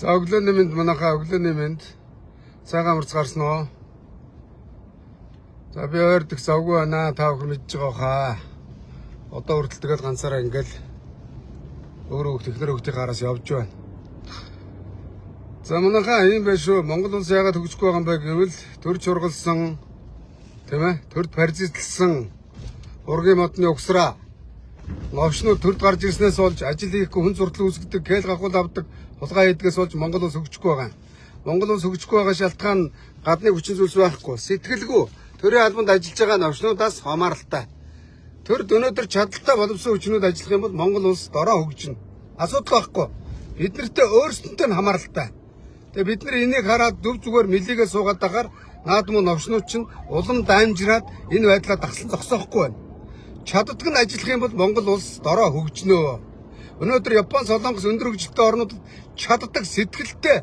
За өглөөний мэнд манайхаа өглөөний мэнд цагаан амарц гарсан уу? За би ойрдох завгүй байна. Та бүхэн мэдж байгаа хаа. Одоо хүртэл тэгэл ганцаараа ингээл өөрөө технэр хөлтийн гараас явж байна. За манайхаа юм байна шүү. Монгол улс яагаад хөгжихгүй байгаа юм бэ гэвэл төрж ургалсан тийм ээ? Төрд паразитлсан ургийн модны угсраа новшнууд төрд гарч ирснээс болж ажил хийхгүй хүн зурдлын үүсгдэг, кэл гахуул авдаг, хулгай хийдгээс болж Монгол улс хөгжихгүй байгаа. Монгол улс хөгжихгүй байгаа шалтгаан гадны хүчин зүйлс байхгүй. Сэтгэлгүй төрийн албанд ажиллаж байгаа новшнуудаас хамааралтай. Төрд өнөөдөр чадaltaй боловсон хүчнүүд ажиллах юм бол Монгол улс дороо хөгжинэ. Асуудал байхгүй. Бид нартэй өөрсдөнтэй нь хамааралтай. Тэгээ бид нар энийг хараад зөв зүгээр мэлийгээ суугаад байхаар наадмын новшнууд чинь улам дамжираад энэ байдлаа дагсан зогсоохгүй байна. Чаддаг нь ажиллах юм бол Монгол улс дороо хөгжнөө. Өнөөдөр Япон, Солонгос өндөр хөгжилтэй орнуудад чаддаг сэтгэлтэй,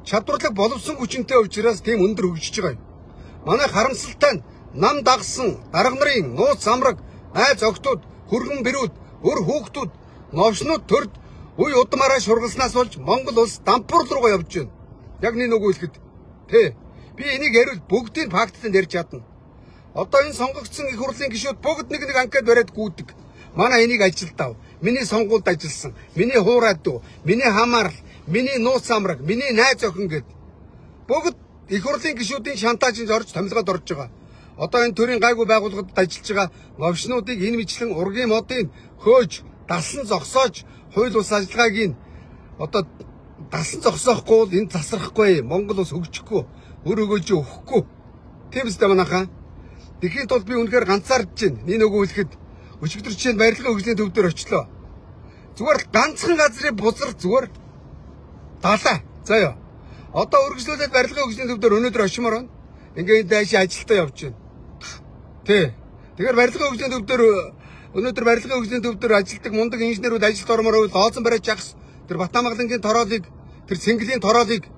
чадварлаг боловсон хүчинтэй учраас тийм өндөр хөгжиж байгаа юм. Манай харамсалтай нь нам дагсан дарга нарын нууц амраг, найз охтууд, хөргөн бэрүүд, өр хүүхдүүд, новшнууд төрд үе удмаараа шургалснаас болж Монгол улс дампуур руугаа явж байна. Яг нэг үг хэлэхэд тий. Би энийг ярил бүгдийн фактанд ярьж чадна. Одоо энэ сонгогдсон их хурлын гишүүд бүгд нэг анкет бариад гүйдэг. Манай энийг ажилтав. Миний сонгуульд ажилласан. Миний хуурай дүү. Миний хамаарал. Миний нууц амраг. Миний найз охин гэд. Бүгд их хурлын гишүүдийн шантажинд орж томилгоод орж байгаа. Одоо энэ төрийн гайгүй байгууллагад ажиллаж байгаа новшнуудыг энэ мэтлэн ургийн модыг хөөж, дасан зогсоож, хууль бус ажиллагааг одоо дасан зогсоохгүй бол энэ засрахгүй. Монгол улс хөгжихгүй. Өр өгөөж өгөхгүй. Тийм үстэй манайхаа. Тэгэхин тулд би үнэхээр ганцаардж байна. Нэг нөгөө хэлэхэд өчигдөр чинь барилгын хөгжлийн төв дээр очлоо. Зүгээр ганцхан газрын бузар зүгээр далаа. Заяа. Одоо үргэлжлүүлээд барилгын хөгжлийн төв дээр өнөөдөр очимоор байна. Ингээд дэшээ ажилтаа явж байна. Тий. Тэгэхээр барилгын хөгжлийн төв дээр өнөөдөр барилгын хөгжлийн төв дээр ажилтдаг мундаг инженерүүд ажилд ормоор байвал гооцон бариачягс тэр Батамгалангийн тороолыг, тэр Цэнгэлийн тороолыг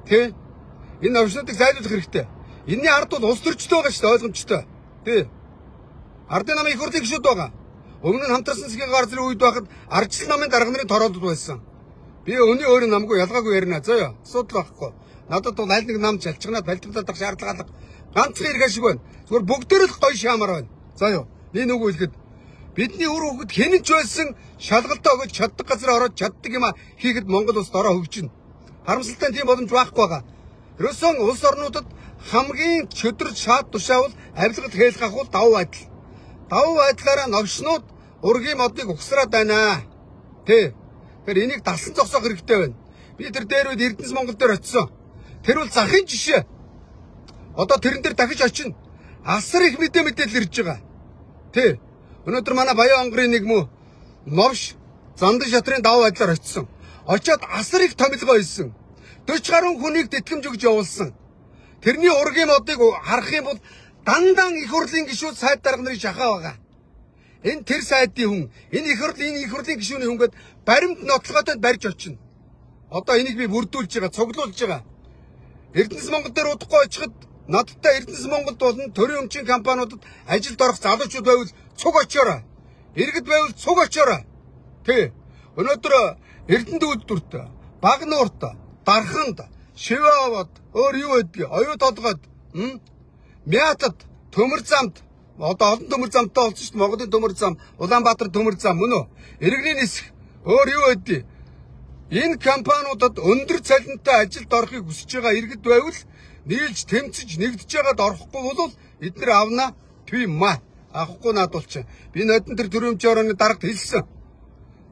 тий. Энэ новшнуудыг зайлуулах хэрэгтэй. Энэний ард бол улс төрчтэй байгаа шүү дээ, ойлгомжтой. Тий. Ардын намын их хурлын гишүүд байгаа. Өмнө нь хамтарсан засгийн гар зэрэг үед байхад ардчил намын дарга нарын тороолд байсан. Би өний өөрөө намгүй ялгаагүй ярина. Заяа. Асуудал байхгүй. Надад бол аль нэг нам чалчгнаад бэлтгэдэг шаардлага ганцхан иргэн шиг байна. Зүгээр бүгдээр л гоё шаамаар байна. Заяа. Нэг үг хэлэхэд бидний үр хөвгөд хэнэж байсан шалгалтаа өгöd чаддаг газар ороод чаддаг юм хийхэд Монгол улс дороо хөгжинэ. Харамсалтай нь тийм боломж байхгүй байгаа. Ерөөсөн улс орнуудад хамгийн чөдөр шаад тушаавал авилгад хээл гахуул давуу байдал. Давуу байдлаараа новшнууд ургийн модыг угсраад байна. Тэ. Тэгэхээр энийг дасан зогсоох хэрэгтэй байна. Би тэр дээр үед Эрдэнэс Монгол дээр очисон. Тэр бол захын жишээ. Одоо тэрэн дээр дахиж очино. Асар их мэдээлэл ирж байгаа. Тэ. Өнөөдөр манай Баян онгорын нэг мө новш Зандан шатрын давуу байдлаар очисон. Очоод асар их томилгоо хийсэн. 40 гаруй хүнийг тэтгэмж өгж явуулсан. Тэрний ургийн модыг харах юм бол дандаа их хурлын гишүүд сайд дарга нарын шахаа байгаа. Энэ тэр сайдын хүн, энэ их хурлын гишүүний хүн гээд баримт нотлоготой барьж очино. Одоо энийг би бүрдүүлж байгаа, цуглуулж байгаа. Эрдэнэс Монгол дээр удахгүй очиход надтай Эрдэнэс Монголд болон төрийн өмчийн компаниудад ажилд орох залуучууд байвал цуг очиорой. Иргэд байвал цуг очиорой. Тэ. Өнөөдөр Эрдэнэт үйлдвэрт, Багнуурт, Дарханд, Шивэавад, өөр юу байдгийг, оюу толгойд, Мятад, төмөр замд, одоо олон төмөр замтай болсон шүү дээ. Монголын төмөр зам, Улаанбаатар төмөр зам мөн үү? Иргэний нисэх, өөр юу байдгийг. Энэ компаниудад өндөр цалинтай ажилд орохыг хүсэж байгаа иргэд байвал нийлж тэмцэж нэгдэж байгаад орохгүй бол эдгээр авна тийм маа. Авахгүй наадуулчих. Би нодон тэр төрийн өмчийн орны дарагт хэлсэн.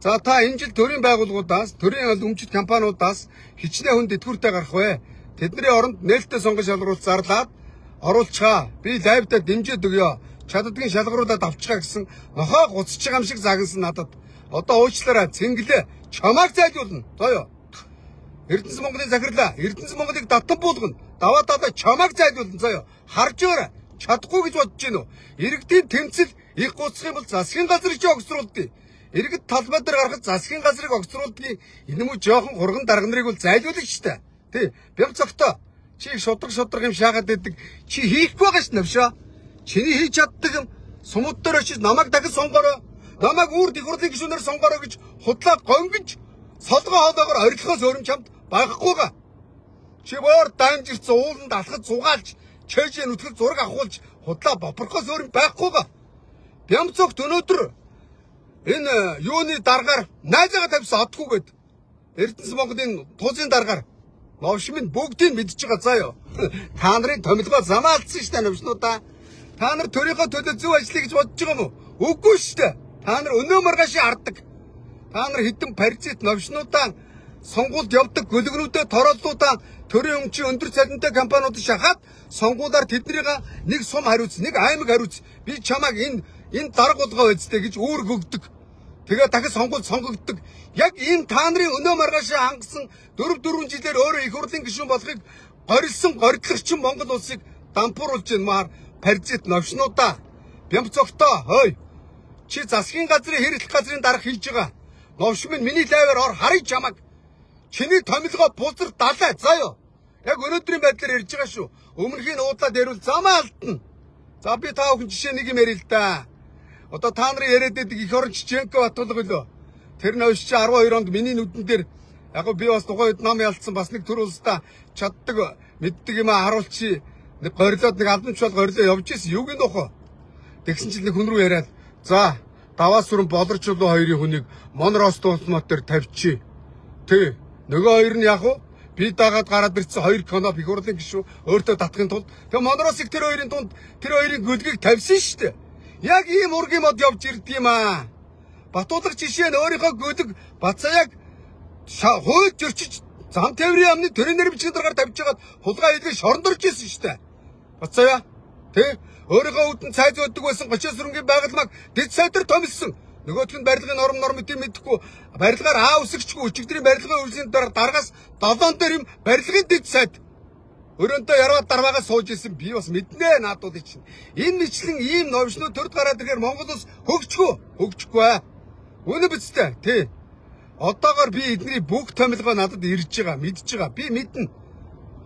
За та энэ жил төрийн байгууллагуудаас, төрийн өмчит компаниудаас хичнээн хүн дэтгэвртэй гарах вэ? Тэдний оронд нээлттэй сонгон шалгаруулалт зарлаад оруулчихаа. Би лайвдаа дэмжиж өгье. Чаддгийн шалгаруулаад авчихаа гэсэн нохоо гуцж байгаа юм шиг загнасан надад. Одоо уучлаарай, цэнгэлээ. Чамайг зайлуулна. Заяа. Эрдэнэс Монголын захирлаа. Эрдэнэс Монголыг татан буулгана. Даваа даваа чамайг зайлуулна. Заяа. Харж өгөөрэй. Чадахгүй гэж бодож гинөө. Иргэдийн тэмцэл их гуцах юм бол засгийн газрыг ч огцруулдгийг. Иргэд талбай дээр гарахад засгийн газрыг огцруулдгийг энэ муу жоохон хурган дарга нарыг бол зайлуулж штэ. Тий. Бяв цогтоо. Чи шудраг юм шаагаад байдаг. Чи хийхгүй байгаа ш навшаа. Чиний хийж чаддаг юм сумууд дээр очиж намайг дахиж сонгороо. Намайг үүрд их хурлын гишүүнээр сонгороо гэж худлаа гонгиж солгоо хоолоогоор орилохоос өөр юм чамд Багахгүйгээ. Чи боор дамжирч ууланд алхаж зугаалж, чэжээ нүтгэл зураг авахулж худлаа бопрохоос өөр юм байхгүйгээ. Бямцогт өнөөдөр энэ юуны даргаар найзаагаа тавьсан одгүйгээд Эрдэнэс Монголын тузын даргаар новшмын бүгдийг мэдж байгаа заа юу. Та нарын томилгоо замаалцсан шүү дээ новшнуудаа. Та нар төрийнхөө төлөө зөв ажиллая гэж бодож байгаа юм уу? Үгүй шүү дээ. Та нар өнөө маргааши арддаг. Та нар хідэн паразит новшнуудаа сонгуульд явдаг гөлгнүүдэд торооллуудаа төрийн өмчийн өндөр цалинтай компаниуд шахаад сонгуулаар тэднийг нэг сум хариуц, нэг аймаг хариуц. Би чамайг энэ дарга болгоо байцтэй гэж үүрэг өгдөг. Тэгээ дахиж сонгуульд сонгогддог. Яг энэ та нарын өнөө маргааш хангасан 4 жилээр өөрөө их хурлын гишүүн болохыг горилсон горигдлагчин Монгол улсыг дампууруулж байна маар паразит новшнуудаа. Бямцогтоо хой. Чи засгийн газрын хэрэглэх газрын дарга хийж байгаа. Новшмын миний лайваар ор харъя чамаг. Чиний томилгоо бузар далай заа юу. Яг өнөөдрийн байдлаар ярьж байгаа шүү. Өмнөхийн уудлаад ярил замаа алдна. За би та бүхэн жишээ нэг юм ярил л да. Одоо та нарын яриад байдаг их орон Чиченко батулга өлөө. Тэр нь 12 онд миний нүдэн дээр яг би бас тухайн үед ном ялцсан бас нэг төр улстай чаддаг мэддэг юм харуулчи нэг горилоод нэг албанч бол горилоо явж исэн юуг нь ухаа. Тэгсэн чинь нэг хүн рүү яриад за даваас сүрэн болорч болоо хоёрын хүнийг Монроос дуусмат дээр тавьчих. Тэ нөгөө хоёр нь яг уу би дагаад гараад ирсэн хоёр коноп их хурлын гишүү өөртөө татахын тулд тэгээ Монроосыг тэр хоёрын дунд тэр хоёрын гөлгийг тавьсан шүү дээ. Яг ийм ургийн мод явж ирдэг юм аа. Батуудаг жишээ нь өөрийнхөө гөлөг бацааяг хөөж зөрчиж зам тээврийн амны төрөнөр бичгийн дараагаар тавьж хагаад хулгай хийлгэж шорондорж ирсэн шүү дээ. Бацаая тэ өөрийнхөө үдэн цайз өддөг байсан 30 сүрэнгийн байгальмаг дэд сайдэр томилсон. Нөгөөх нь барилгын норм мэдээ мэдхгүй барилгаар аа үсгчгүй өчигдрийн барилгын үйлсийн дараагаас 7 дээр юм барилгын дэд сайд өрөөндөө яраад дарваагаас сууж исэн би бас мэднэ наадуудыг чинь. Энэ мэтлэн ийм новшнууд төрд гараад ирэхээр Монгол улс хөгжихгүй аа. Үнэ бицтэй тий. Одоогоор би эдний бүх томилгоо надад ирж байгаа мэдж байгаа. Би мэднэ.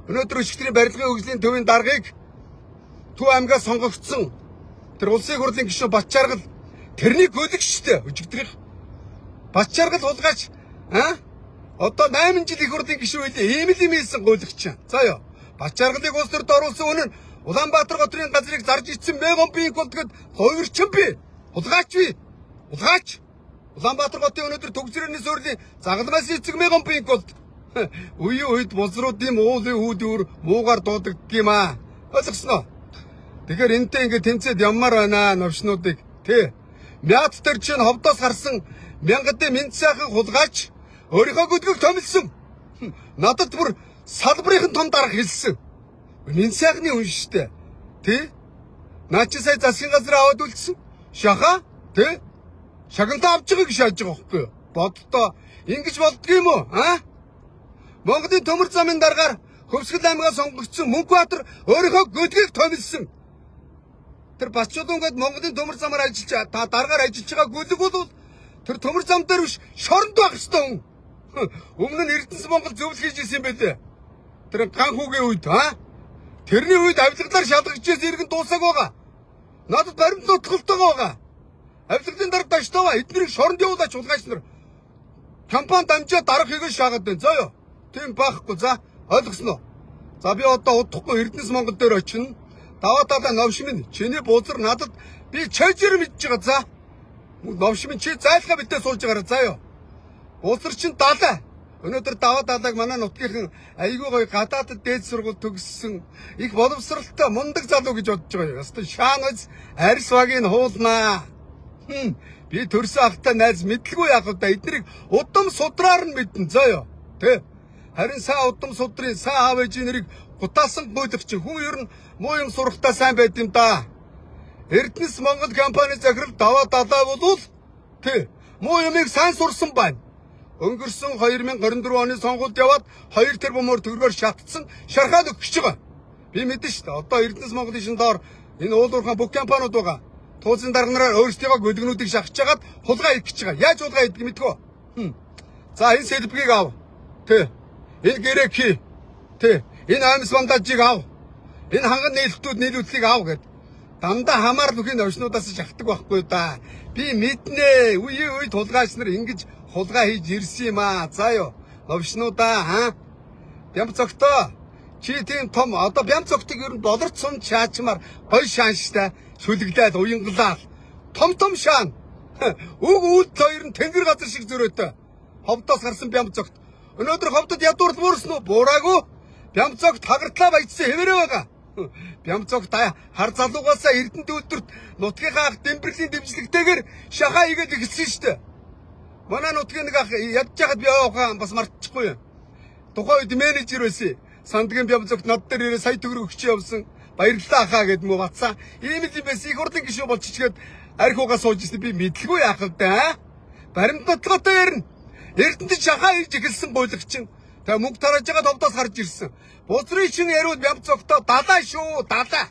Өнөөдөр өчигдрийн барилгын хөгжлийн төвийн даргаыг Төв аймгаас сонгогдсон тэр улсын хурлын гишүүн Батчааргал тэрний гөлөг штэ өчигдрийн Батчааргал хулгайч одоо 8 жил их хурлын гишүүн байлээ ийм л юм хэлсэн гөлөгч. За ёо Батчааргалыг улс төрд оруулсан үнэн Улаанбаатар готрын газрыг зарж ичсэн мегабийн кодгэд хувирчин би хулгайч би хулгайч Улаанбаатар хотын өнөөдөр төгсрөөний суурилын загалмаас эцэг мегабийн код үеийн үед болзруудын уулын хүүдүүр муугаар дуудагддаг юм аа. Ойлгосноо? Тэгэхээр энтэй ингэ тэмцээд яммаар байна новшнуудыг тий. Мят төр чинь ховдоос гарсан мянгадын мэд сайхан хулгайч өөрийнхөө гөлгөг томилсон. Надад бүр салбарын том дарга хэлсэн. Мэд сайхны хүн штэ. Тий? Наа чи сая засгийн газар аваад үлдсэн. Шаха? Тий? Шагналтаа авч байгааг шааж байгаа байхгүй юу? Боддоо ингэж болдгийм үү? Монголын төмөр замын даргаар Хөвсгөл аймгаас сонгогдсон Мөнхбаатар өөрийнхөө гөлгийг томилсон. Тэр Бачуудангад Монголын төмөр замаар ажиллаж та даргаар ажиллаж байгаа гөлөг бол тэр төмөр зам дээр биш шоронд байх ёстой хүн. Өмнө нь Эрдэнэс Монгол зөвлөх хийж ирсэн юм байлээ. Тэр ганхуугийн үед тэрний үед авилгалаар шалгаж ирсэн иргэн дуусааг байгаа. Надад баримт нотголтой байгаа. Авилгалын дарга таштайгаа эднийг шоронд явуулаач хулгайч нар. Компани дамжаад дарга хийгээ шаагаад байна. За ёо. Тийм баахгүй за ойлгосноо. За би одоо удахгүй Эрдэнэс Монгол дээр очино. Даваа новшмын чиний бузар надад би чэжэр мэдж байгаа за. Новшмын чи зайлхаа битээ суулж байгаараа за ёо. Бузар чин далаа. Өнөөдөр даваа далааг манай нутгийнхан айгүй гоё гадаадд дээд сургууль төгссөн их боловсралтай мундаг залуу гэж бодож байгаа юм. Ястаа шааназ арьс багийн хуулнаа. Би төрсөн ахтай найз мэдлгүй яг удаа эднийг удам судраар нь мэдэн за ёо. Тэ. Харин сайн удам судрын сайн аав ээжийн нэрийг гутаасан гуйлагч хүн ер нь муу юм сурахтаа сайн байд юм да. Эрдэнэс Монгол компани захирал даваа далаа болвол тий муу юмыг сайн сурсан байна. Өнгөрсөн 2024 оны сонгуульд яваад 2 тэрбумаар төгрөгөөр шатцсан шархаад өгч байгаа. Би мэдэн шүү дээ. Одоо Эрдэнэс Монголын шин доор энэ уулуурхаан бүх компаниуд байгаа. Туусын дарганараар өөрсдийнхөө гөлгнүүдийг шахаж хагаад хулгай хийх гэж байгаа. Яаж хулгай хийдэг мэдгүй. За энэ сэлбэгийг ав. Тий. Энэ гэрэг хий. Тий. Энэ амьс бандажийг ав. Энэ ханган нийлүүлэлтийг ав гэд. Дандаа хамаар нүхийн новшнуудаас шахдаг байхгүй да. Би мэднэ. Үе үед хулгайч нар ингэж хулгай хийж ирсэн юм аа. За ёо. Новшнуудаа Бямцогтоо чи тийм том одоо Бямцогтыг ер нь болорч сум шаачмаар гоё шаанштай шүлэглээд уянгалаа. Том шаан. Уг үүлд хоёр нь тэнгэр газар шиг зөрөөтэй. Ховдоос гарсан Бямцогт. Өнөөдөр ховдод ядуурд буурсан уу? Буураагүй. Бямцогт хагартлаа баяжсан хэвээрээ байгаа. Бямцогт хар залуугаасаа Эрдэнэт үйлдвэрт нутгийнхаа дэмбэрлийн дэмжлэгтэйгээр шахаа игээд эхэлсэн шүү дээ. Манай нутгийн нэг ах ядж хаад би явахаа бас мартчихгүй юм. Тухайн үед менежер байсан. Сандгийн Бямцогт над дээр ирээ сая төгрөг өгч явсан. Баярлалаа ахаа гэд муу батсан. Ийм л юм байсан. Их хурлын гишүү болчихгээд архиугаа сууж ирсэн би мэдлгүй яах вэ да? Баримтлагатай ярина. Эрдэнэт шахаа ирж эхэлсэн гуйлагчин. Тэгээ мөнгө тарааж байгаа товдоос гарч ирсэн. Бузрын чин яриуд Бямцогтоо далаа шүү, далаа.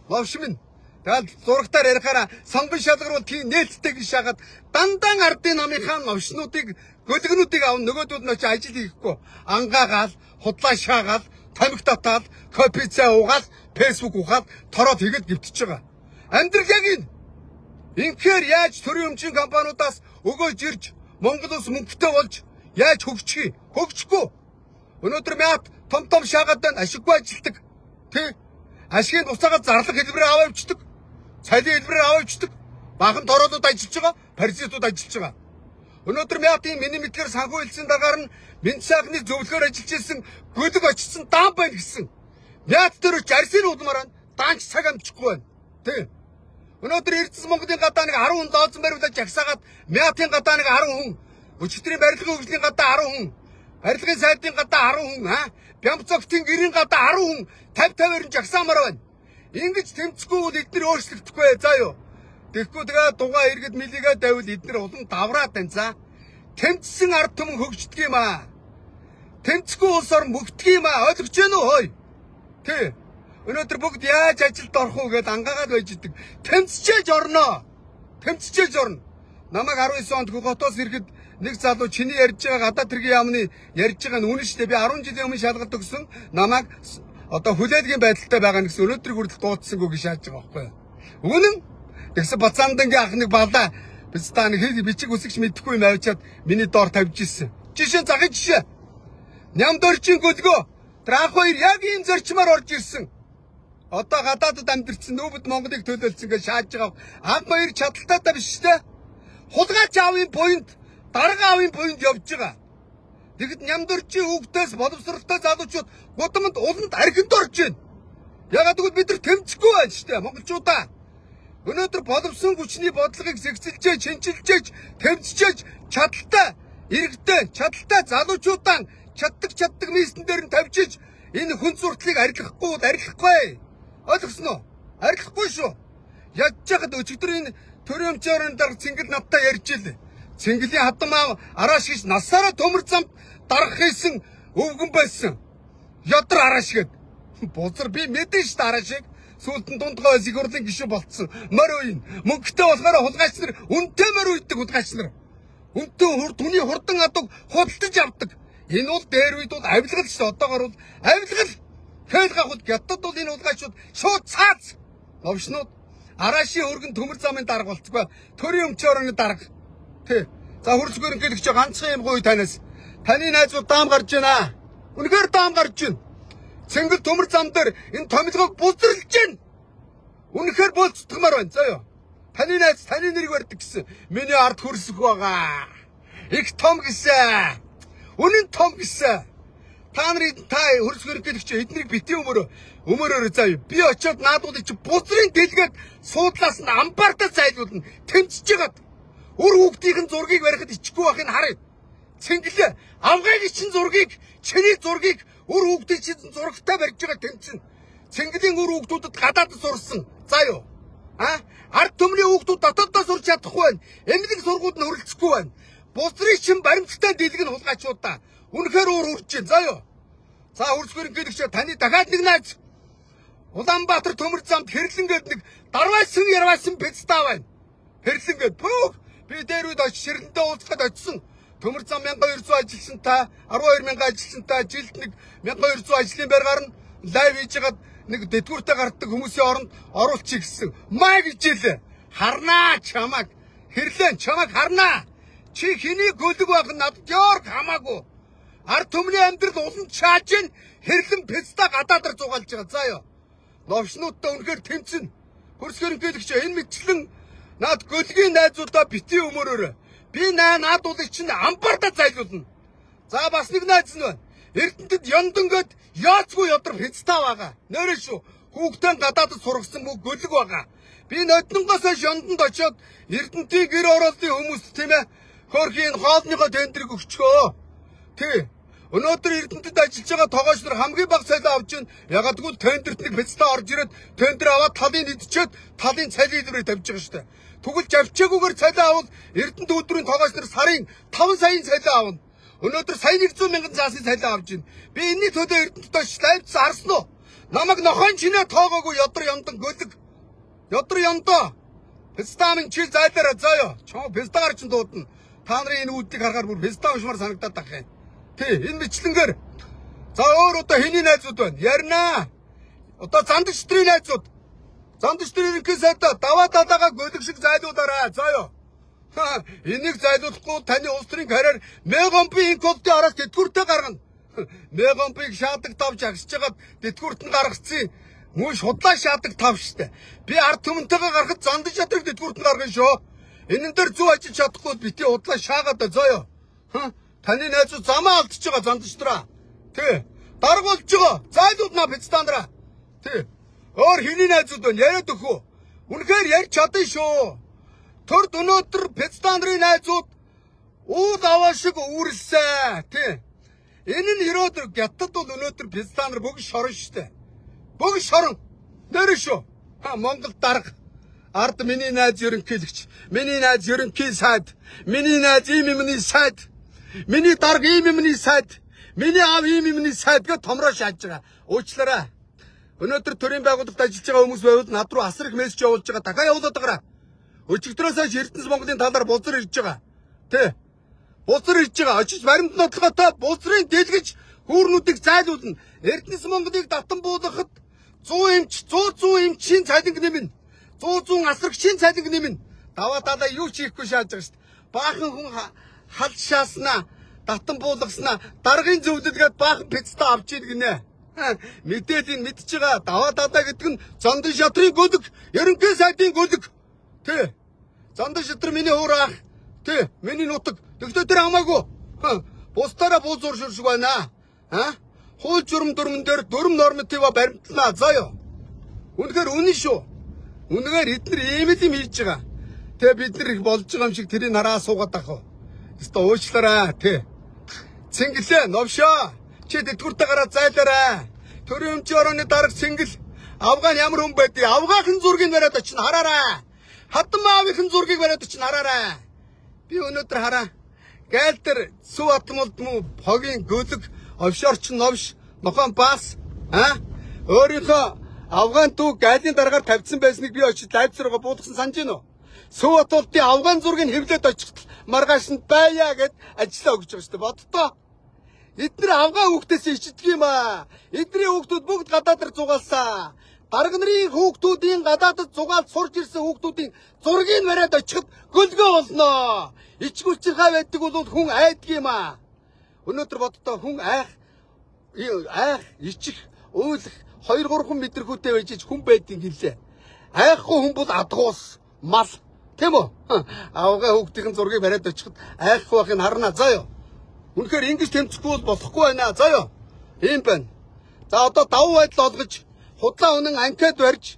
Ловш минь. Тэгэл зурагтаар ярихаараа сонгон шалгаруул тийм нээлттэй гэж шахаад дандан ардын намынхаа овшнуудыг гөлгнүүдийг аван нөгөөдүүд нь очиж ажил хийхгүй. Ангаагаал, худлаа шаагаал, тамхи татаал, кофе цай уугаал, фэйсбુક ухаад тороод хийгээд гівтэж байгаа. Амьдрал яг энэ. Инхээр яаж төрийн өмчийн компаниудаас өгөөж ирж Монгол улс мөнгөтэй болж яаж хөгжих вэ? Хөгжихгүй. Өнөөдөр мят том шаагаад байна, ашиггүй ажилтдаг. Тэ? Ашигын буцаагаад зарлах хэлбэрээр аваа явчихдаг. Цалин хэлбэрээр аваа явчихдаг. Баахан тороодод ажиллаж байгаа, паразитууд ажиллаж байгаа. Өнөөдөр мятын миний мэдлэр санхүү хэлсэн дагаар нь Минь сайхны зөвлөхөр ажиллаж ирсэн гөлөг очсон даан байна гэсэн. Мят дээр ч арсын удмаар даанч цаг амжихгүй байна. Тэ. Өнөөдөр Эрдэс Монголын гадаа нэг 10 хүн лооцсон бариулаад жагсаагаад мятын гадаа нэг 10 хүн, өчигдрийн барилгын хөгжлийн гадаа 10 хүн, барилгын сайдын гадаа 10 хүн, Бямцогтын гэрийн гадаа 10 хүн 50-50-аар жагсаамаар байна. Ингэж тэмцэхгүй бол эдгээр өөрчлөгдөхгүй заа юу. Тэгэхгүй тэгээ дугаа иргэд мэлигээ давил эдгээр улам давраад байна за. Тэмцсэн ард түмэн хөгждөг юм аа. Тэмцэхгүй улс орн мөгдөг юм аа. Ойлгож байна уу хой? Тэ. Өнөөдөр бүгд яаж ажилд орох уу гэдээ ангаагаад байж идэг. Тэмцчээж орноо. Тэмцчээж орно. Намайг 19 онд хотоос ирэхэд нэг залуу чиний ярьж байгаа гадаад хэргийн яамны ярьж байгаа нь үнэн шүү дээ. Би 10 жилийн өмнө шалгалт өгсөн. Намайг одоо хүлээлгийн байдалтай байгаа нэгс өнөөдрийг хүртэл дууцсангүй гэж шааж байгаа байхгүй юу? Үнэн. Тэгсэн Бацаандангийн ах нэг балаа biz та нэг хэл бичиг үсгч мэдэхгүй юм авчаад миний доор тавьж ирсэн. Жишээ загын жишээ. Нямдорчин гөлгөө. Драх хоёр яг ийм зорчмоор орж ирсэн. Одоо гадаадд амьдэрсэн нүүбэд Монголыг төлөөлсөн гэж шааж байгаа. Ам хоёр чадaltaтай биш үү? Хулгайч аавын буйнд, дарга аавын буйнд явж байгаа. Тэгэд нямдорчин хүүхдээс боловсролтой залуучууд гудамд уланд архинд орж байна. Ягаад гэвэл бид нар тэмцэхгүй байж штэ монголчуудаа. Өнөөдөр боловсон хүчний бодлогыг зэгцэлжээ, шинчилжээж, тэмцчээж чадaltaй, иргэдтэй, чадaltaй залуучуудаа чаддаг мийстэн дээр нь тавьжиж энэ хүн зурдлыг арилгахгүй. Ойлгосон уу? Арилгахгүй шүү. Ядж хахад өчигдөр энэ төрийн өмчөөрийн дарга Цэнгэл надтай ярьж илээ. Цэнгэлийн хадам арааш гэж насаараа төмөр замд дарах хийсэн өвгөн байсан. Ядар арааш гэд. Бузар би мэдэн ш араашиг. Сүүлд нь дундгой сигурлын гишүү болцсон. Морь уйн. Мөнгөтэй болохоор хулгайч нар үнтэй морь уйдаг хулгайч нар. Үнтэй хүний хурдан адаг худалдаж авдаг. Энэ бол дээр үед бол авилгал шүү. Одоогор бол авилгал. Хэл гахад гятад бол энэ хулгайчууд шууд цаац. Новшнууд араашийн өргөн төмөр замын дарга болцгоо. Төрийн өмчөөрөний дарга. Тэ. За хурцгөр ингээл гэж ганцхан юм гоё танаас. Таны найзууд даам гарч байна. Үнэхээр даам гарч байна. Цэнгэл төмөр зам дээр энэ томилгог булзарлаж байна. Үнэхээр булцдагмаар байна. За ёо. Таны найз таны нэрийг барьдаг гэсэн. Миний ард хөрсөх байгаа. Их том гэсэн. Үнэн том гэсэн. Та нарыг та хөрсгөр гэлэгч эднийг бити өмөрөөр заа юу. Би очиод наадуудыг чи бузрын дэлгээд суудлаас нь амбартаа зайлуулна. Тэмцэж ягаад. Үр хүүхдийн зургийг барихад ичихгүй байхыг харъя. Цэнгэлээ авгайгийн чин зургийг, чиний зургийг үр хүүхдийн чин зурагтай барьж байгаа тэмцэн. Цэнгэлийн үр хүүхдүүдэд гадаадд сурсан. За юу. Ард түмний хүүхдүүд дотооддоо сурч чадахгүй байна. Эмнэлэг сургууд нь хөрөлцөхгүй байна. Бузрын чин баримттай дэлгэн хулгайчуудаа үнэхээр уур үрж байна. За юу. За хөрсгөр ингээдэгч таны дахиад нэг найз Улаанбаатар төмөр замд хэрлэнгээд нэг дарвайсан ярвайсан пэцтаа байна. Хэрлэнгээд бүх би дээр үед очиж ширлэнтэй уулзахад очисон. Төмөр зам 1200 ажилчинтай, 12000 ажилчинтай, жилд нэг 1200 ажлын байргаар нь лайв хийж хагаад нэг дэдгүүртэй гарддаг хүмүүсийн оронд оруулчих гэсэн. Маа гэж хэлээ. Харнаа чамаг. Хэрлэн чамаг харнаа. Чи хэний гөлөг байх надад ёр хамаагүй. Ард түмний амьдрал улан чааж ин хэрлэн песта гадаадар зугаалж байгаа. За ёо. Новшнуудтай үнэхээр тэмцэн. Хөрсгөрөнгөлөгч энэ мэтчлэн наад гөлгийн найзуудаа битгий өмөрөөрэй. Би наад улыг чинь амбарда зайлуулна. За бас нэг найз нь байна. Эрдэнэтэд яндангад яацгүй ядар песта байгаа. Нэрээ шүү. Хүүхдэн гадаадд сургасан бүх гөлөг байгаа. Би ноднонгоос янданд очиод Эрдэнэтийн гэр орооллын хүмүүст тийм ээ хөрхийн хоолныхоо тендерийг өгчгөө. Тий. Өнөөдөр Эрдэнэтэд ажиллаж байгаа тоогооч нар хамгийн бага цалин авч байна. Ягаад гэвэл тендерт нэг песта орж ирээд тендер аваад талын идчихэд талын цалин идвэрээ тавьж байгаа шүү дээ. Тэгвэл авчаагүйгээр цалин авал Эрдэнэт өдрийн тоогооч нар сарын 5 саяын цалин авна. Өнөөдөр сая 100 мянган цаасын цалин авж байна. Би энэний төлөө Эрдэнэтэд очиж лайвцсан харсан уу? Намайг нохойн чинээ тоогоогүй ядар яндан гөлөг. Ядар яндаа. Пестамын чил зайлаараа заяа. Чоо пестагаар ч дуудана. Та нарын энэ үүдийг харахаар бүр песта уушмаар санагдаад байх юм. Тий, энэ бичлэнгээр. За өөр одоо хэний найзууд байна? Ярина. Одоо зандагчдрын найзууд. Зандагчдрын ерөнхий сайдаа даваа далаагаа гөлөг шиг зайлуулаарай. Заяа. Энийг зайлуулахгүй таны улс төрийн карьер мегампи инкодын араас тэтгэвртэй гаргана. Мегампиг шаадаг тавж агсж хагаад тэтгэврт нь гаргацсан. Мөн шудлаа шаадаг тав штэ. Би ард түмэнтэйгээ гарахад зандаж чадрыг тэтгэврт нь гаргана шүү. Энэн дээр зүв ажиллаж чадахгүй бити удлаа шаагаад заяа. Таны найзууд замаа алдчихж байгаа зандагчдраа. Тий. Даргуулж байгаа. Зайлуулна пиццандраа. Тий. Өөр хэний найзууд байна? Яриад өгөө. Үнэхээр ярьж чадсан шүү. Төрд өнөөдөр пиццандрын найзууд уул аваа шиг үүрлсэн. Тий. Энэ нь ерөөдөр гятад бол өнөөдөр пиццандар бүгд шорон штэ. Бүгд шорон. Нэр шүү. Монгол дарга. Ард миний найз ерөнхийлөгч. Миний найз ерөнхий сайд. Миний найз имэмний сайд. Миний дарга имэмний сайд. Миний аав имэмний сайд гэж томроо шааж байгаа. Уучлаарай. Өнөөдөр төрийн байгууллагад ажиллаж байгаа хүмүүс байвал над руу асар их мессеж явуулж байгаа. Дахиад явуулаад байгаарай. Өчигдрөөс хойш Эрдэнэс Монголын талаар бузар ирж байгаа. Тэ. Бузар ирж байгаа. Очиж баримт нотлоготой бузрын дэлгэж хүүрнүүдийг зайлуулна. Эрдэнэс Монголыг татан буулгахад 100 эмчийн цалинг нэмнэ. 100 асрагчийн цалинг нэмнэ. Даваа далаа юу ч хийхгүй шааж байгаа шүү дээ. Баахан хүн хал шааснаа, татан буулгаснаа, даргын зөвлөлгээд баахан пиццаа авч ийн гинэ. Мэдээд энэ мэдж байгаа. Даваа далаа гэдэг нь Зандан шатрын гөлөг, ерөнхий сайдын гөлөг. Тэ. Зандан шатар миний хуурах. Тэ. Миний нутаг. Тэгтээ тэр хамаагүй. Бусдаараа бууз уурширшиг байна. Хууль журам дүрмэн дээр дүрм норматива баримтлаа. Заяа. Үнэхээр үнэн шүү. Үнэхээр эдгээр ийм л юм хийж байгаа. Тэ бид нар их болж байгаа юм шиг тэрийг хараа суугаад ах. Өстө уучлаарай. Тэ. Цэнгэлээ новшоо. Чи тэтгэвртэ гараа зайлаарай. Төрийн өмчийн орооны дарга цэнгэл. Афган ямар хүн байдгийг авгаахан зургийг бариад очин хараарай. Хатан маавынхын зургийг бариад очин хараарай. Би өнөөдөр хараа. Гайлтэр Сүв Атмолд муу хогийн гөлөг офшорч новш нохон бас өөрийнхөө Афган дүү гайлын дараагаар тавьсан байсныг би очиж лайвцрага буудсан санаж байна уу? Сүв Атмолдын Афган зургийг хэвлээд очихт маргааш нь байя гэд ажиллаа өгч байгаа шүү дээ. Боддоо. Эдгээр Афган хүүхдээс ичдэг юм аа. Эдний хүүхдүүд бүгд гадаадд зугаалсан. Дарга нарын хүүхдүүдийн гадаадд зугаалж сурж ирсэн хүүхдүүдийн зургийг бариад очиход гөлгөө болно. Ичгүүчрхай байдаг бол хүн айдаг юм аа. Өнөөдөр боддоо хүн айх, ичих, уйлах 2-3 мэдрэгүүтэй байж хүн байдгийг хэлээ. Айхгүй хүн бол адгуус, мал. Тийм үү? Авгаа хүүхдийн зургийг бариад очиход айхгүй байхыг харна. Заяа. Үнэхээр ингэж тэмцэхгүй бол болохгүй байна. Заяа. Ийм байна. За одоо давуу байдал олгож худлаа үнэн анкет барьж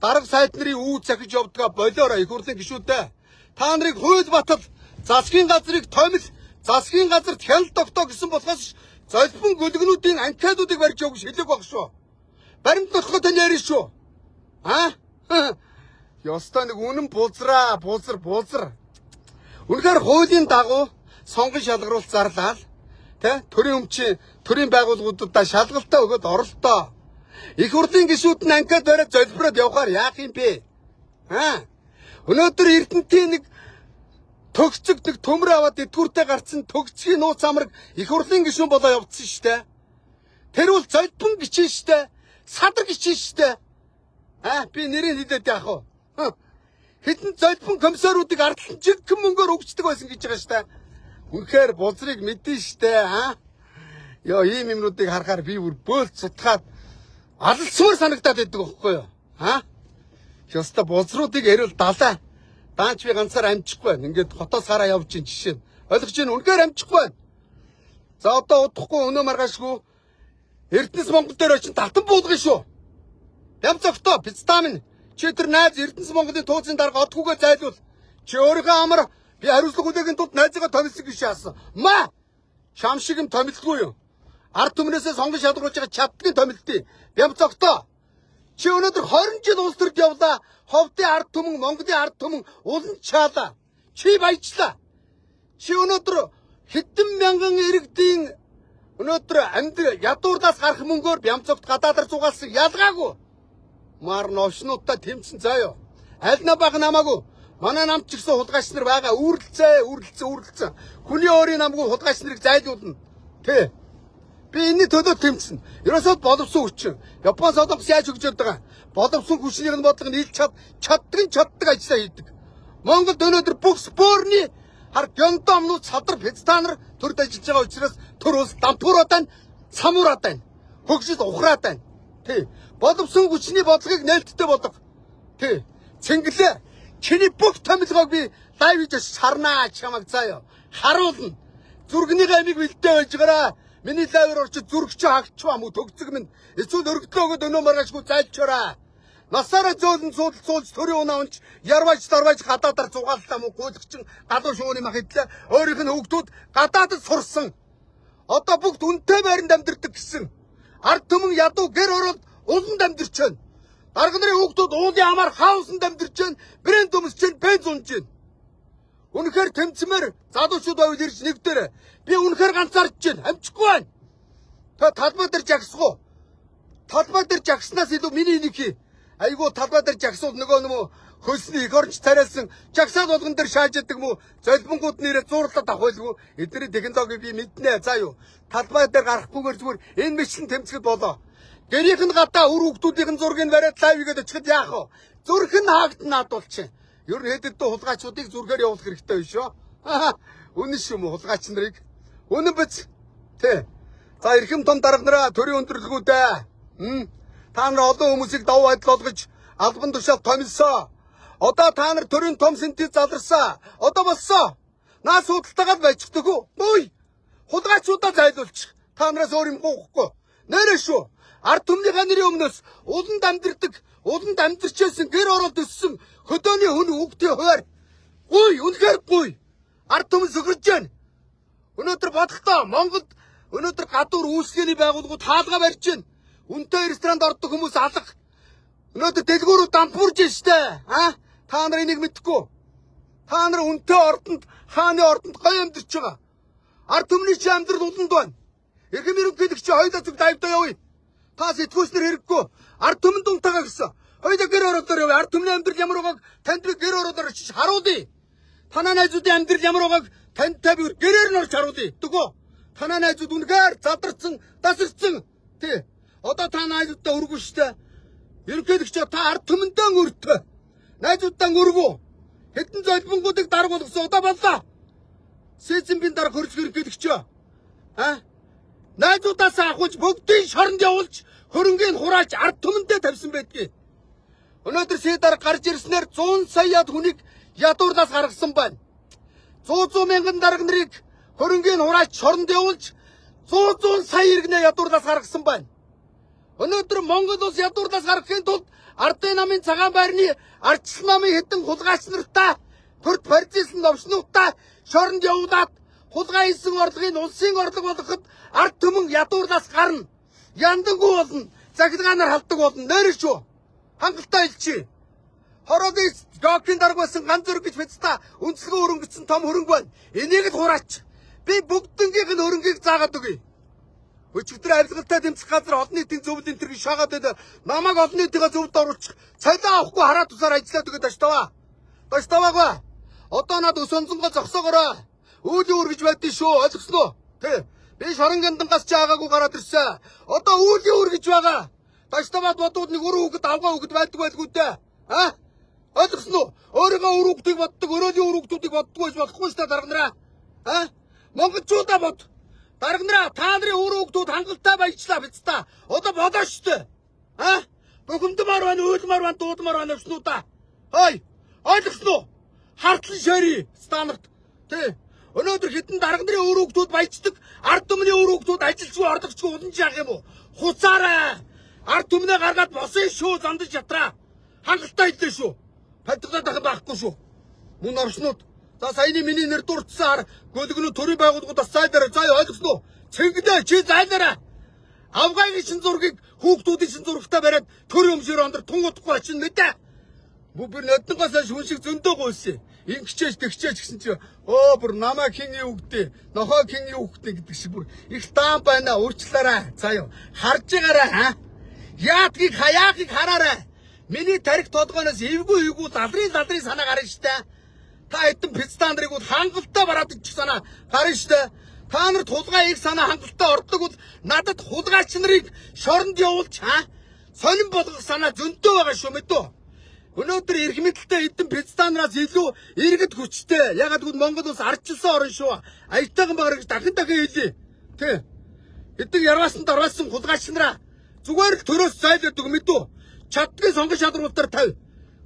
дарга сайд нарын үү захиж явдгаа болоорой их хурлын гишүүдээ. Та нарыг хууль батал засгийн газрыг томил засгийн газарт хяналт тогтоо гэсэн болохоос золбон гөлгнүүдийн анкетуудыг барьж явах шилэг баг шүү. Баримт нотгоо тань ярина шүү. Ёстой нэг үнэн бузраа, бузар. Үнэхээр хуулийн дагуу сонгон шалгаруулалт зарлаа. Тэ? Төрийн өмчийн төрийн байгууллагуудаа шалгалтаа өгөөд оролтоо. Их хурлын гишүүд нь анкет бариад золбироод явахаар яах юм бэ? Өнөөдөр Эрдэнэтийн нэг төгцөг нэг төмөр аваад тэтгэвртэ гарцсан төгцгийн нууц амраг их хурлын гишүүн болоо явцсан штэ. Тэр бол золбон гişэн штэ. Садар гişэн штэ. Би нэрийг хэлээд яах вэ? Хэдэн золбон комиссаруудыг ардтан жигхэн мөнгөөр өгчдөг байсан гэж байгаа штэ. Үнэхээр бузрыг мэдэн штэ. Яа ийм юмнуудыг харахаар би бүр бөөлт сутгаад алалцмаар санагдаад байдаг байхгүй юу? Ёстой болзруудыг эрүүл далаа. Даанч би ганцаар амжихгүй байна. Ингээд хотоос хараа явж ин жишээ нь. Ойлгож чинь үнэхээр амжихгүй байна. За одоо удахгүй өнөө маргаашгүй Эрдэнэс Монгол дээр очиж татан буулгана шүү. Ямцогтоо пицтамин чи тэр найз Эрдэнэс Монголын тууцын дарга одгүйгээ зайлуул. Чи өөрийнхөө амар би хариуцлага хүлээгийн тулд найзгаа томилсон гэж яасан. Ма! Чам шиг юм томилдгүй юу? Ард түмнээсээ сонгон шалгаруулж байгаа чаддгийн томилдъя. Ямцогтоо чи өнөөдөр 20 жил улс төрд явлаа. Ховдын ард түмэн, Монголын ард түмэн улан чаалаа. Чи баяжлаа. Чи өнөөдөр хэдэн мянган иргэдийн өнөөдөр амьдрал ядуурлаас гарах мөнгөөр Бямцогт гадаадаар зугаалсан ялгаагүй. Маар новшнуудаа тэмцэн заяа. Аль набах намаагүй. Манай намд ч гэсэн хулгайч нар байгаа. Үүрлцээ. Хүний өөрийн намгүй хулгайч нарыг зайлуулна. Тэ. Би энэний төлөө тэмцэн. Ерөөсөө боловсон хүчин. Япон солонгос яаж хөгжөөд байгаа. Боловсон хүчнийг нь бодлого нийлж чаддаг ажиллаа хийдэг. Монголд өнөөдөр бүх спорны хар гёндомнууд садар пицтанаар төрд ажиллаж байгаа учраас төр улс дампуураад байна, самуураад байна. Хөгжил ухраад байна. Тий. Боловсон хүчний бодлогыг нээлттэй болгох. Тий. Цэнгэлээ. Чиний бүх томилгоог би лайв хийж харнаа чамаг заяа. Харуулна. Зүрхний амиг бэлдээ байж гараа. Миний лайвэр орчид зүрх чи хагчваа мө төгцөг минь. Эсвэл өргөдлөөгөө өнөө маргаашгүй зайлчаараа. Насаараа зөөлөн суулж төрийн унаавч ярваж гадаадаар зугааллаа мө гүйлгчин гадуур шууны мах идлээ. Өөрийнх нь хөгтүүд гадаадд сурсан. Одоо бүгд үнтэй байранд амьдардаг гэсэн. Ард түмэн ядуу гэр ороод уланд амьдарч байна. Дарга нарын хөгтүүд уулын амаар хаусанд амьдарч байна. Брэнд өмсч байна, бенз унж байна. Үнэхээр тэмцмээр залуучууд байвал ирж нэгдэрэ. Би үнэхээр ганцаарч байна. Амжихгүй байна. Та талбай дээр жагсах уу? Талбай дээр жагснаас илүү миний нэг хий. Айгуу талбай дээр жагсуул нөгөө хөлсний их оронч тариалсан жагсаал болгон дээр шааж яадаг мó золбонгууд нэрээ зуурлаад авахгүй. Эдний технологиг би мэднэ. За юу. Талбай дээр гарахгүйгээр зүгээр энэ мэтлэн тэмцэхэд болоо. Гэрийнх нь гадаа үр хүүхдүүдийн зургийг бариад лайвгээд очиход яах вэ? Зүрх нь хаагдана надуулчих. Ер нь хэдэд хулгайчдыг зүрхээр явуулах хэрэгтэй биш үү? Үнэн шүү мө хулгайч нарыг. Үнэн биз? Тэ. За эрхэм том дарга нараа төрийн өндөрлгүүдээ. Та нар олон хүмүүсийг давуу байдал болгож албан тушаал томилсоо. Одоо та нар төрийн том синтез заларсаа. Одоо болсоо. Наа судалтайгаад байчихдаг уу? Ой! Хулгайчудаа зайлуулчих. Та нараас өөр юм гоохгүй. Нэрэ шүү. Ард түмнийхээ нэрийн өмнөөс уланд амьдарч байсан гэр оролт өссөн хөдөөний хүн хүүхдийн хуваар. Гуй, үнэхээр гуй. Ард түмэн сөхөрж байна. Өнөөдөр бодохдоо Монголд өнөөдөр гадуур үйлчлэгээний байгууллагууд хаалга барьж байна. Үнэтэй ресторанд ордог хүмүүс алга. Өнөөдөр дэлгүүрүүд дампуурж штэ. Та нар энийг мэдэхгүй. Та нар үнэтэй ордонд, хааны ордонд гоё амьдарч байгаа. Ард түмний чи амьдрал уланд байна. Эрхэм ерөнхийлөгч хоёулаа зүг лайвдаа явъя. Та сэтгүүлчнэр хэрэггүй. Ард түмэн дунтагаа гэсэн. Хоёулаа гэр ороодоор явъя. Ард түмний амьдрал ямар байгааг танд би гэр ороодоор очиж харуулъя. Танаа найзуудын амьдрал ямар байгааг тантай би гэрээр нь орж харуулъя. Дөгөө. Танаа найзууд үнэхээр задарсан, дасарсан. Тий. Одоо та найзуудтай өргөө штэ. Ерөнхийлөгч та ард түмэндээ өртөө. Найзуудтай өргөө. Хэдэн золбонгуудыг дарга болгосон одоо боллоо. Сэзэмбийн дарга хөрж ерөнхийлөгч. Найзуудаас авахж бүгдийн шоронд явуулж хөрөнгийн хурааж ард түмэндээ тавьсан байдгийг. Өнөөдөр сая дарга гарч ирснээр 100 саяад хүнийг ядуурлаас гаргасан байна. 100 мянган дарга нарыг хөрөнгийн хурааж шоронд явуулж 100 сая иргэнэ ядуурлаас гаргасан байна. Өнөөдөр Монгол улс ядуурлаас гаргахын тулд Ардын намын цагаан байрны ардчил намын хэдэн хулгайч нартаа төрд барьжсэн новшнуудаа шоронд явуулаад хулгай хийсэн орлогын улсын орлого болгоход ард түмэн ядуурлаас гарна. Яндангуй болно. Захилгаанаар халдаг болно. Нэрч юу? Хангалттай хэлчихье. Хороогийн гокийн дарга байсан ганц зөрөг гэж бицта үндэслэгөө өрөнгөцсөн том хөрөнгө байна. Энийг л хураач. Би бүгднгийнх нь хөрөнгийг заагаад өгье. Өчигдөр авилгалтай тэмцэх газар олон нийтийн зөвлөлт энтергийг шаагаад байдаг. Намайг олон нийтийн зөвлөлд оруулчих. Цалин авахгүй хараа тусаар ажиллаад өгöd таштаваа. Таштаваагаа. Одоо над өсөнцөнгөө зогсоогоорой. Үүлийн үр гэж байдгийг шүү. Ойлгосноо? Тэ. Би шоронгондонгаас ч аагаагүй гараад ирсэн. Одоо үүлийн үр гэж байгаа. Таштаваад бодвол нэг өрөө хөгд авгаа хөгд байдгүй дээ. Ойлгосноо? Өөрийнхөө үр хөгдийг боддог, өрөөний үр хөгдүүдийг боддгоо гэж болохгүй шүү дээ дарга нараа. Монголчуудаа бод. Дарга нараа та нарын өөр хүүхдүүд хангалттай баяжлаа биз та. Одоо бодоо штэ. Бухимдмаар байна, уйлмаар байна, дуудмаар байна өвчнүүдаа. Хой. Ойлгосноо уу? Хартлан шори стандарт. Тэ. Өнөөдөр хитэн дарга нарын өөр хүүхдүүд баяждаг, ард түмний өөр хүүхдүүд ажилчгүй орлогчгүй удан жаах юм уу? Хуцаарай. Ард түмнээ гаргаад босон шүү зандаж ятраа. Хангалттай хэлээ шүү. Паддагдаад дахин байхгүй шүү. Мөн орчнууд. За саяны миний нэр дурдсан гөлгөнөө төрийн байгууллагууд бас зайлаарай. За ойлгосноо. Цэнгдээ чи зайлаарай. Авгайгийн шин зургийг хүүхдүүдийн шин зурагтай бариад төрийн өмшөөр ондөр тун удахгүй ачин мэдээ. Бүр ноднонгоос шүн шиг зөндөө гуйсан. Ингэчээж тэгчээж гэсэн чи бүр намаа хин юу үгдээ. Нохоо хин юу үгдээ гэдэг шиг бүр их даам байна. Уучлаарай. За юу. Харж байгаарай Яадгийг хаяахыг хараарай. Миний тарих толгойноос эвгүй лалрын санаа гарна штэ. Та хэдэн пиццандрыг бол хангалттай бараад ичих санаа гарна штэ. Та нар тулгаа их санаа хангалттай ордог бол надад хулгайч нарыг шоронд явуулж сонин болгох санаа зөндөө байгаа шүү мэдөө. Өнөөдөр эрх мэдэлтэй хэдэн пиццанраас илүү иргэд хүчтэй. Ягаад гэвэл Монгол улс ардчилсан орн шүү. Аятайхан багаар гэж дахин хэлье. Тэ. Хэдэн ярваасан дарваасан хулгайч нараа зүгээр л төрөөс зайлдаг мэдөө. Чаддгийн сонгон шалралтаар тавь.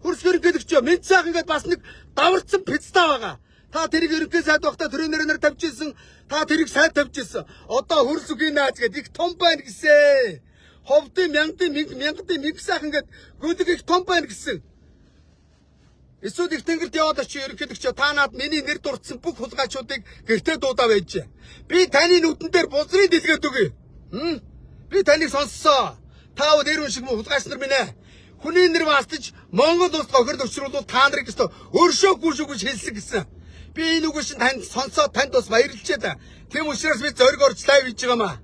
Хөрсгөр гэдэгч мен цаах ингээд бас нэг даварцсан пиццаа байгаа. Та тэрийг ерөнхий сайд багтаа тренерээр тавьчихсан. Та тэрийг сайд тавьчихсан. Одоо хөрс үгийн нааз гэдэг их том байна гэсэн. Ховдын мянгатын миксаах ингээд гүдэг их том байна гэсэн. Эсвэл их тэнгэрт яваад очив ерөнхийдөгч та наад миний нэр дурдсан бүх хулгайчуудыг гэртээ дуудаа байж. Би таны нүдэн дээр бузрын дэлгээд өгье. Би таныг сонссоо. Та нэр шиг хулгайч нар минь ээ. Хүний нэр вастаж Монгол улс гохирд өчрүүлвэл та нарыг гэсэн өршөө гүшүүг хэлсэн гэсэн. Би энэ үгээс танд сонсоод танд бас баярлж байна. Тийм учраас би зориг орж лайв хийж байгаамаа.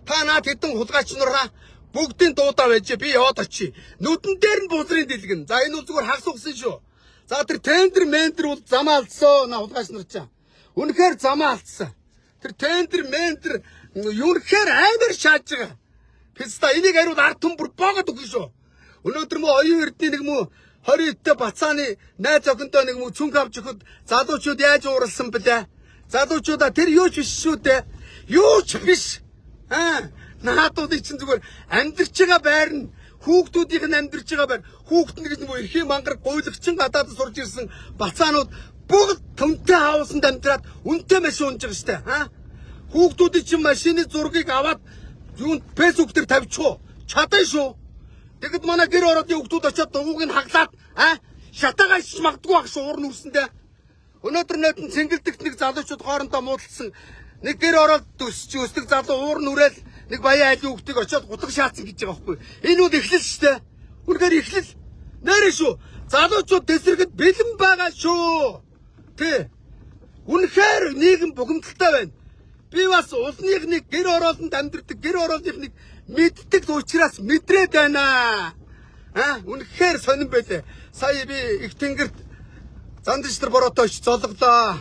Та наад хэдэн хулгайч нараа бүгдийн дуудаа байж би яваад очие. Нүдэн дээр нь бузрын дэлгэн. За энэ бол зүгээр хагас угсан шүү. За тэр тендер ментер бол замаа алдсан на хулгайч нар чаа. Үнэхээр замаа алдсан. Тэр тендер ментер юунхээр амар шааж байгаа. Писта энийг хариул ард түмэн бүр боогод өгнө шүү. Өнөөдөр мө оюун эрдний нэг мө 20-т бацааны найз охинтой нэг мө цүнх авч өгөхөд залуучууд яаж ууралсан бэлээ. Залуучуудаа тэр юу ч биш шүү дээ. Юу ч биш. Наадуудыг чинь зүгээр амьдарч байгаа байр нь хүүхдүүдийнх нь амьдарч байгаа байр. Хүүхд нь гэж мө эрхийн мангар гуйлагчин гадаад сурж ирсэн бацаанууд бүгд төмтэй хаусанд амьдраад үнтэй машин унж байгаа штэ. Хүүхдүүдийн чинь машины зургийг аваад юунд фэйсбүүк дээр тавьчихуу. Чадсан шүү. Тэгэд манай гэр ороодын хүүхдүүд очиод дугууг нь хаглаад шатаагаа ич магадгүй байх шүү уурн үрсэндээ. Өнөөдөр нэтэн цэнгэлдэгт нэг залуучууд хоорондоо муудалсан. Нэг гэр ороод өсдөг залуу уурн үрэл нэг баян айлын хүүхдийг очиод гутаг шаацсан гэж байгаа байхгүй. Энэ үл эхлэл штэ. Үнэхээр эхлэл. Нэрэ шүү. Залуучууд дэсрэгэд бэлэн байгаа шүү. Тэ. Үнэхээр нийгэм бухимдалтай байна. Би бас улсных гэр ороолонд амьдардаг гэр ороолных мэддэг учраас мэдрээд байна. Үнэхээр сонирн байлээ. Сая би их тэнгэрт зандчтар бороотой очиж зологлоо.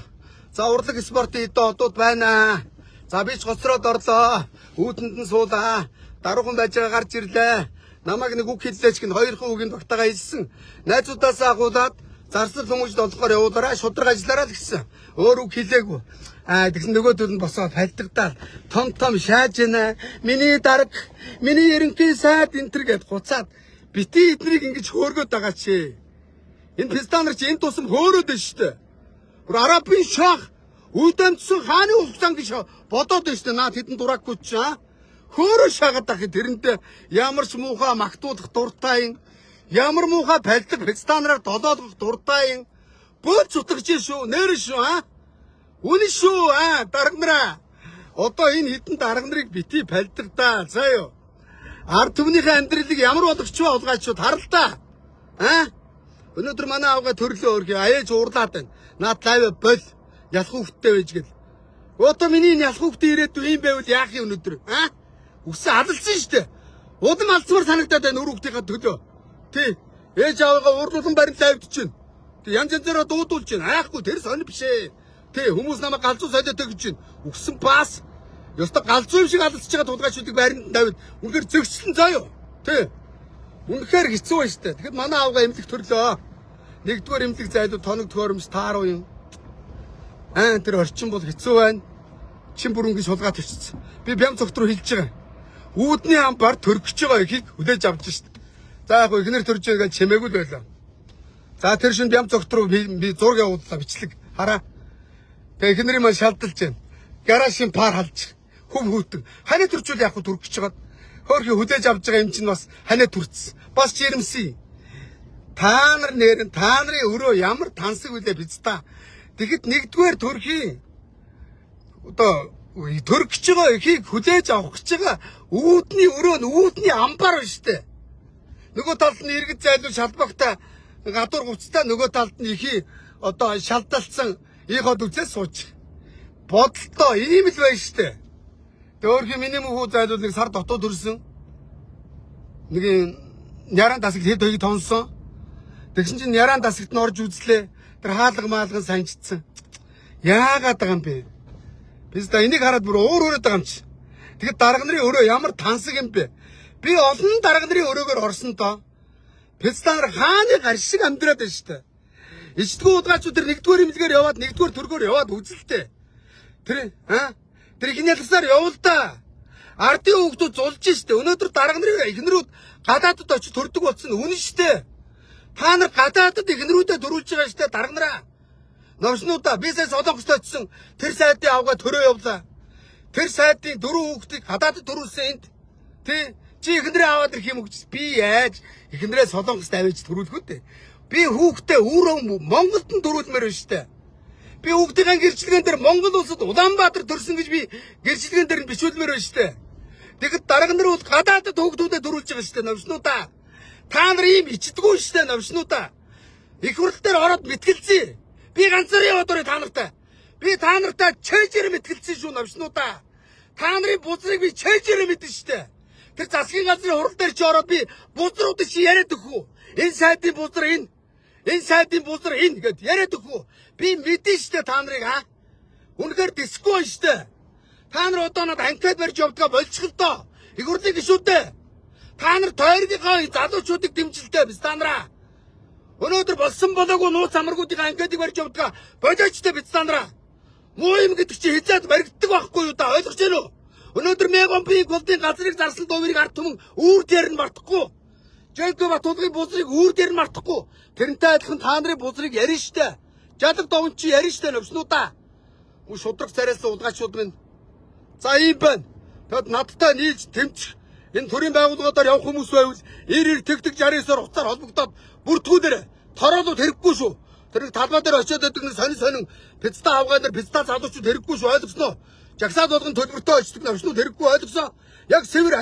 За урлаг спортын эдэн одууд байна. За би ч гоцроод орлоо. Үүдэнд нь суулаа. Даруухан байж байгаа гарч ирлээ. Намайг нэг үг хэллээч гин 2 үгийн багтаага хэлсэн. Найзуудаас агуулад зарсал хүмүүжд болохоор явуулаарай, шудраг ажиллаарай л гэсэн. Өөр үг хэлээгүй. Тэгсэн нөгөөдөл нь босоод фальтагдаад том шааж байна. Миний дарга, миний ерөнхий сайд энтер гэд хуцаад бити эднийг ингэж хөөргöd байгаа чи. Энэ пистанер чи энэ тусам хөөрөөд байна штэ. Гүр арабын шах үйдэмцсэн хааны улссан гэж бодоод байна штэ. Наад хэдэн дураагүй ч хөөрөө шагаад ахи тэрнтэй ямар ч муухай магтуулах дуртай юм. Ямар муухай пальдаг пистанераар долоодох дуртай юм. Бөөд цутгаж шүү. Нэр шүү үнэн шүү дарга нараа. Одоо энэ хитэн дарга нарыг бити пальдаг да. За юу. Ард түмнийхээ амьдралыг ямар болгоч вэ олгаачуд харалтаа. Өнөөдөр манай авгаа төрлөө өргөө аяаж уурлаад байна. Наад лайв бол ялах хүүхдтэй байж гэл. Одоо миний ялах хүүхдээ ирээдүй юм байвал яах юм өнөөдөр? Үсэн алалсан шүү дээ. Удам алдсмар санагдаад байна өр хүүхдийнхээ төлөө. Тий. Ээж аваагаа уурлуулсан баримт лайвдж байна. Тий янз янзаараа дуудуулж байна. Айхгүй тэр сонир биш ээ. Тий хүмүүс намайг галзуу солиотой гэж байна. Үгсэн бас ёстой галзуу юм шиг алалцж байгаа тулгайчуудыг баримт тавьд үнэхээр зөгчлөн заа юу. Тий. Үнэхээр хэцүү байна штэ. Тэгэхэд манай авгаа эмнэлэг төрлөө. Нэгдүгээр эмнэлэг зайлуу тоног төхөөрөмж тааруу юм. Тэр орчин бол хэцүү байна. шин бүр ингэ шулгаад очсон. Би бям цогт руу хилж байгаа. Үүдний ам бар төргөж байгаа ихийг хүлээж авч шít. За яг ихнэр төрж байгаа чимээгүй л байлаа. За тэр шин бям цогт руу би зураг явууллаа бичлэг. Хараа. Тэгээ ихнэрийн маань шалдалж байна. Гаражийн пар халж. Хөв хүүтэн. Ханаа төрчүүл яг төргөж байгаа. Хөөрхи хүлээж авч байгаа юм чинь бас ханаа төрцсөн. Бас жирэмсэн. Та нар нэрэн та нарын өрөө ямар тансаг үлээ биз та. Тэгэхэд нэгдүгээр төрхийн одоо төргөж байгаа ихийг хүлээж авах гэж байгаа үүдний өрөө нь үүдний амбар байна штэ. Нөгөө талд нь иргэд зайлуу шалбагтай гадуур гуцтай нөгөө талд нь ихий одоо шалдалсан ийход үзээ сууж. Бодолтой ийм л байна штэ. Өөрхий миний мөхөө зайлуу нэг сар дотоод төрсөн. Нэг няран тасагт хэд хоёрыг тонсон. Тэгсэн чинь няран тасагт нь орж үзлээ. Тэр хаалга маалган санжицсан. Яагаад байгаа юм бэ? Бид та энийг хараад бүр өөр байгаа юм чи. Тэгэхэд дарга нарын өрөө ямар тансаг юм бэ? Би олон дарга нарын өрөөгөр орсон доо. Бид та нар хааны гар шиг амьдраад байна шүү дээ. Ичдгүү удгаачууд тэр нэгдүгээр имлэгээр яваад нэгдүгээр төргөөр яваад үзэлтэй. Тэр ихний ялгасаар явуул да. Ардын хүүхдүүд зулж штэ. Өнөөдөр дарга нарын ихнэрүүд гадаадд очиж төрдөг болсон үнэн штэ. Та нар гадаадд ихнэрүүдэд төрүүлж байгаа штэ дарга нараа. Новшнуудаа би сая солонгост очсон тэр сайдын авгаа төрөө явлаа. Тэр сайдын дөрөв хүүхдийг гадаадд төрүүлсэн энд. Тэ чи ихнэрээ аваад ирэх юм гэж би яаж ихнэрээ солонгост авиж төрүүлэх үү? Би хүүхдээ өөрөө Монголд нь төрүүлмээр байна штэ. Би хүүхдийн гэрчлэгэн дээр Монгол улсад Улаанбаатар төрсөн гэж би гэрчлэгэн дээр нь бичүүлмээр байна штэ. Тэгэхэд дарга нар бол гадаадд хүүхдүүдэд төрүүлж байгаа штэ новшнуудаа. Та нар ийм ичдэггүй штэ новшнуудаа. Их хурл дээр ороод мэтгэлцээ. Би ганцаараа яваад орё та нартай. Би та нартай чэйжээр мэтгэлцсэн шүү новшнуудаа. Та нарын бузрыг би чэйжээр мэдэн штэ. Тэр засгийн газрын хурал дээр чи ороод би бузруудыг чи яриад өгөх үү? Энэ сайдын бузар энэ. Энэ сайдын бузар энэ гэд яриад өгөх үү? Би мэдэн штэ та нарыг Үнэхээр диско штэ. Та нар одоо надад анкет барьж явдгаа болчихл доо. Их хурлын гишүүдээ. Та нар тойргийнхаа залуучуудыг дэмжилтэй биз та нараа. Өнөөдөр болсон болоогүй нууц амаргуудыг анкетыг барьж явдгаа болоочтой биз та нараа. Муу юм гэдэг чи хязаад баригддаг байхгүй юу да ойлгож байна уу? Өнөөдөр Мегомпийн клубын газрыг зарсан дуурийг ард түмэн үүр дээр нь мартахгүй. Жэйкоб Батулгын бузрыг үүр дээр нь мартахгүй. Тэрнтэй адилхан та нарын бузрыг ярина штэ. Жалаг довн чи ярина штэ нөвснүүдаа. Мөн шудраг царайлсан удгаачууд минь. За ийм байна. Тэгэд надтай нийлж тэмцэх энэ төрийн байгууллагуудаар явах хүмүүс байвал 90 тэгдэг 69-оор уцаар холбогдоод бүртгүүлээрэ. Тороолууд хэрэггүй шүү. Тэр талбай дээр очиод байдаг нэг сонин пиццаа авгаад нар пиццаа залуучууд хэрэггүй шүү ойлгосноо. Жагсаад болгон төлбөртөө очдог навчнууд хэрэггүй ойлгосон. Яг цэвэр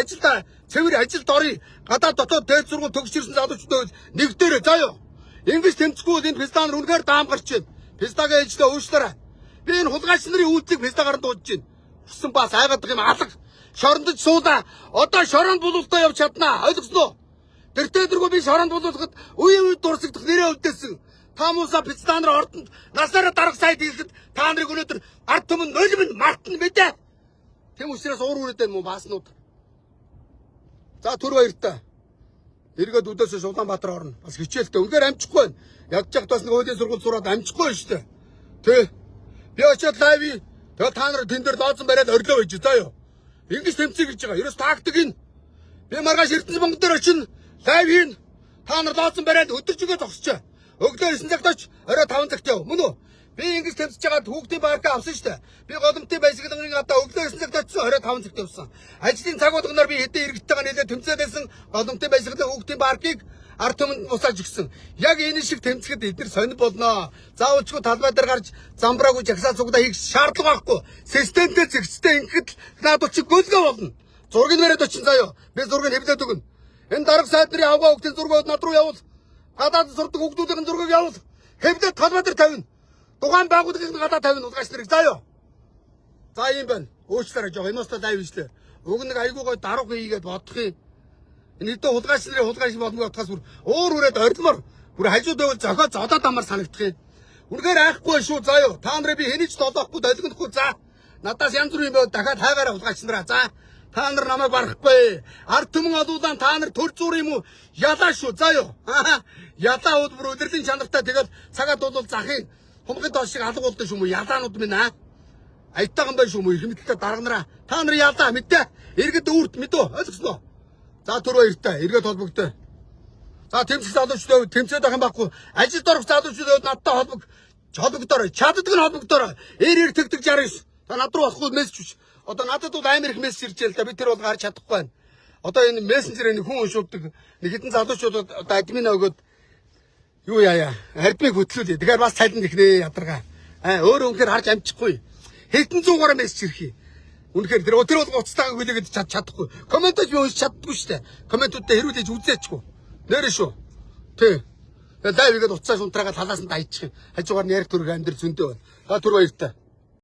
ажилд орё. Гадаад дотоод дээд сургууль төгсч ирсэн залуучууд нэгдээрээ заяа. Ингэж тэмцэхгүй энэ пиццаа нар үнэхээр даам гарч байна. Пиццагаа ээждээ уушлаарай. Би энэ хулгайч нарын үйлдэлийг пиццаагаар дуудаж байна. Хүссэн бас айгадаг юм алга. Шорондож суулаа. Одоо шоронд булуултаа явж чаднаа. Ойлгосноо? Тэртээ дэргөө би шоронд булуулахад үе дурсагдах нэрээ үлдээсэн. Та муусаа пиццаа нар ордонд насаараа дарга сайд хийхэд та нарыг өнөөдөр ард түмэн нулимн мартна мэдээ. Тэм учраас уур үрээдэн мөн бааснууд. За төр баяртай. Эргээд үдээсээ Улаанбаатар орно. Бас хичээлтэй. Үнээр амжихгүй байна. Ядж явах бас нэг хуулийн сургууль сураад амжихгүй байна шүү дээ. Тэ. Би очиод лайв. Тэгээ та нар тэн дээр дооцсон бариад орилоо байж заа юу. Ингэж тэмцэе гэж байгаа. Ерөөс тактик энэ. Би маргааш Эрдэнэс Монгол дээр очино. Лайв хийн. Та нар дооцсон бариад өдөржигээ зогсчоо. Өглөө 9 цагт оч, орой 5 цагт яв. Мөн үү? Би ингэж тэмцэж байгаад хүүхдийн паркаа авсан шүү дээ. Би голомтын баясгалангийн гадаа өглөө 9 цагт очсон, орой 5 цагт явсан. Ажлын цаг болгоноор би хэдэн иргэдтэйгээ нийлээд тэмцээд байсан голомтын баясгалан хүүхдийн паркийг ард түмэнд бусааж өгсөн. Яг энэ шиг тэмцэхэд эдгээр сонир болноо. Заавалчгүй талбай дээр гарч замбраагүй жагсаа цугдаа хийх шаардлага байхгүй. Системтэй зэгцтэй ингэхэд наадууд чи гөлгөө болно. Зургийг нэрээд очин заяа. Би зургийг хэвлээд өгнө. Энэ дарга сайд нарын авгаа хүүхдийн зургууд над руу явуул. Гадаад сурдаг хүүхдүүдийн зургийг явуул. Хэвлээд талбай дээр тавина. Тухайн байгууллагын гадаа тавина удгаач нарыг заяа. За юм байна. Өөчлөөрэй жоо. Энэ уустаа лайв хийлээ. Уг нэг айгуу гой дарга хийгээд бодох юм. Энэ хэдэн хулгайч нарын хулгайч болмог утгаас бүр өөр үрээд орилмор бүр хажууд байвал зохио зодоод амар санагдах юм. Үнэхээр айхгүй шүү заяа. Та нарыг би хэнийч долоохгүй долгинохгүй за. Надаас янз бүрийн байвал дахиад хайгаараа хулгайч нараа за. Та нар намайг барахгүй. Ард түмэн олуулан та нар төр зур юм уу? Ялаа шүү заяа. Ялаа бол бүр удирдын чанартай тэгэл цагаад бол захын хумхын тоос шиг алга болдсон шүү мө ялаанууд минь Аятайхан байна шүү мө их мэдээ дарганараа. Та нар яалаа мэдээ. Иргэд өөрт мэдөө ойлгосноо. За түр баяртай эргээд холбогдоо. За тэмцэх залуучдад тэмцээд байх юм байхгүй. Ажилд орох залуучдад надтай холбогдорой. Чаддаг нь холбогдорой. Ээр тэгдэг 69. Та над руу болохгүй мессеж биш. Одоо надад бол амар их мессеж ирж байл да. Би тэр бол гарч чадахгүй байна. Одоо энэ мессенжерээр хүн уншуулдаг нэг хэдэн залуучууд одоо админ өгөөд юу яая харьбыг хөтлүүлээ. Тэгэхээр бас цалин ихнэ ядаргаа. Өөр үнэхээр харж амжихгүй. Хэдэн зуугаар мессеж ирэх юм. Үнэхээр тэр бол уцтайгаа хүлээгээд чадахгүй. Комментож би уншиж чаддаггүй шүү дээ. Комментуудаа хэрүүлж үзээчгүй. Нэрэ шүү. Тий. Лайвгээд уцаа шунтраагаа талаас нь дайчих юм. Хажуугаар нь ярих төрөг амьдрал зөндөө байна. За түр баяртай.